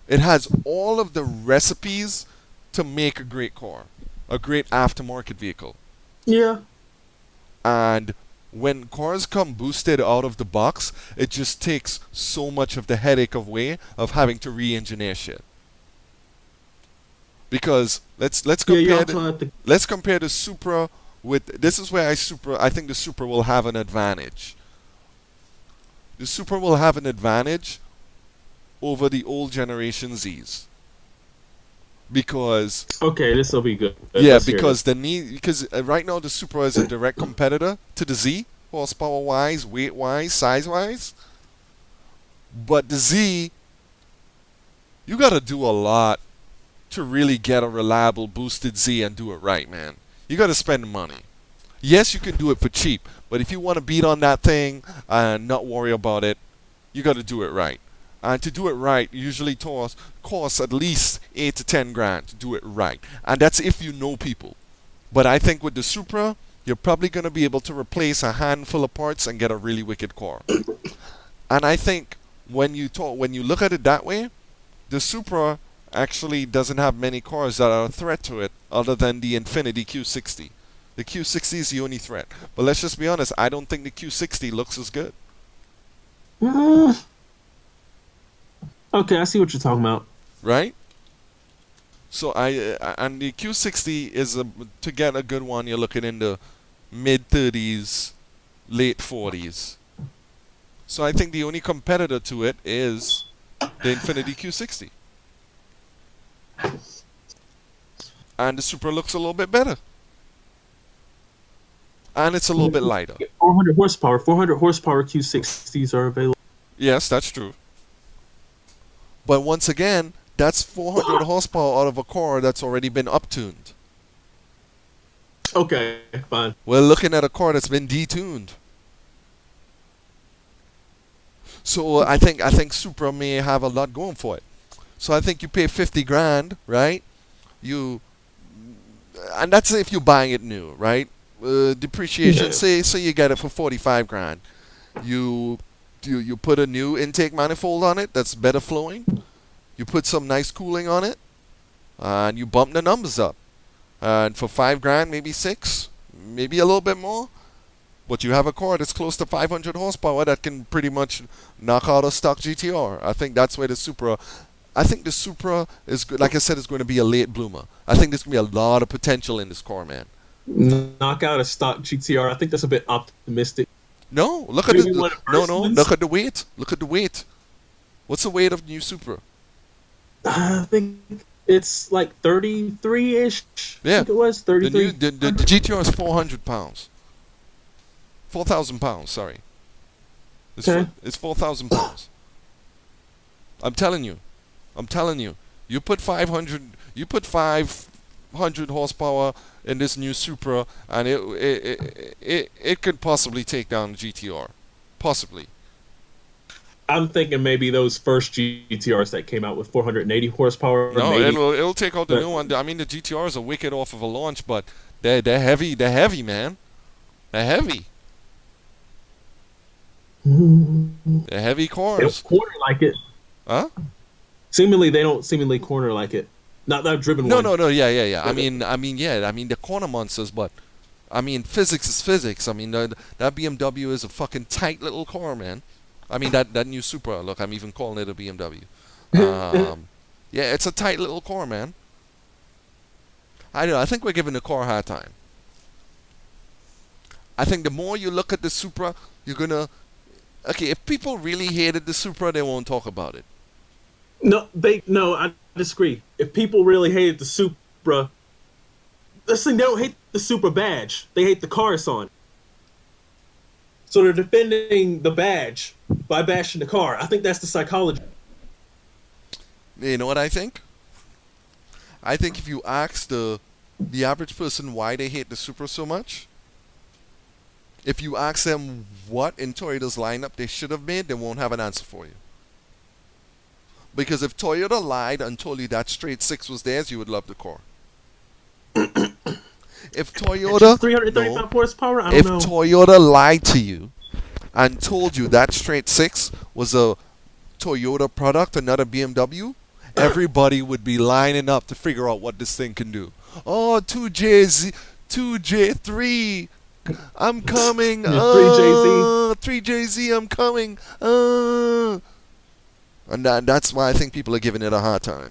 It has all of the recipes to make a great car, a great aftermarket vehicle. Yeah. And when cars come boosted out of the box, it just takes so much of the headache away of having to re-engineer shit. Because Yeah, you also have to. let's compare the Supra with, this is where I think the Supra will have an advantage. The Supra will have an advantage over the old generation Z's because Okay, this will be good. yeah, Let's hear this. because the need because right now the Supra is a direct competitor to the Z, horsepower wise, weight wise, size wise. But the Z, you got to do a lot to really get a reliable boosted Z and do it right, man. You got to spend money. Yes, you can do it for cheap, but if you want to beat on that thing and not worry about it, you got to do it right. And to do it right, usually costs at least 8 to 10 grand to do it right, and that's if you know people. But I think with the Supra, you're probably going to be able to replace a handful of parts and get a really wicked car. And I think when you look at it that way, the Supra actually doesn't have many cars that are a threat to it other than the Infiniti Q60. The Q60 is the only threat. But let's just be honest, I don't think the Q60 looks as good, Mm, okay, I see what you're talking about. right? So and the Q60 is to get a good one, you're looking in the mid 30s, late 40s. So I think the only competitor to it is the Infiniti Q60, and the Supra looks a little bit better, and it's a little bit lighter. 400 horsepower. 400 horsepower Q60s are available. Yes, that's true. But once again, that's 400 horsepower out of a car that's already been uptuned. Okay, fine. We're looking at a car that's been detuned. So I think Supra may have a lot going for it. So I think you pay 50 grand, right? You and that's if you're buying it new, right? Depreciation, Yeah. say you get it for 45 grand. You you put a new intake manifold on it that's better flowing. You put some nice cooling on it, and you bump the numbers up. And for 5 grand, maybe six, maybe a little bit more. But you have a car that's close to 500 horsepower that can pretty much knock out a stock GTR. I think that's where the Supra. I think the Supra is good. Like I said, it's going to be a late bloomer. I think there's going to be a lot of potential in this car, man. Knock out a stock GTR. I think that's a bit optimistic. No, look at Maybe the one of the no first no. ones. Look at the weight. Look at the weight. What's the weight of the new Supra? I think it's like 33 ish. I Yeah, think it was the new 33. the GTR is 400 pounds. 4,000 pounds. Sorry, Okay. it's 4,000 pounds. I'm telling you. I'm telling you. You put 500. You put 500 horsepower in this new Supra, and it could possibly take down the GTR. Possibly. I'm thinking maybe those first GTRs that came out with 480 horsepower, No, maybe. it'll take out the But new one. I mean, the GTRs are wicked off of a launch, but they're heavy. They're heavy, man. They're heavy. they They're heavy don't cars. corner like it. Huh? Seemingly, they don't seemingly corner like it. Not that I've driven No, one. no, no. Yeah, yeah, yeah. Yeah. I mean, they're corner monsters, but I mean, physics is physics. I mean, that BMW is a fucking tight little car, man. I mean, that new Supra. Look, I'm even calling it a BMW. Yeah, it's a tight little car, man. I don't know. I think we're giving the car a hard time. I think the more you look at the Supra, you're gonna. Okay, if people really hated the Supra, they won't talk about it. No, I disagree. If people really hated the Supra, this thing they don't hate the Supra badge. They hate the car it's on. So they're defending the badge by bashing the car. I think that's the psychology. You know what I think? I think if you ask the average person why they hate the Supra so much, if you ask them what in Toyota's lineup they should have made, they won't have an answer for you. Because if Toyota lied and told you that straight six was theirs, you would love the car. If At just Toyota, no, 335 horsepower, I don't if know. Toyota lied to you and told you that straight six was a Toyota product, another BMW, everybody would be lining up to figure out what this thing can do. Oh, 2J3, I'm coming. Yeah, 3JZ. 3JZ, I'm coming. And that's why I think people are giving it a hard time.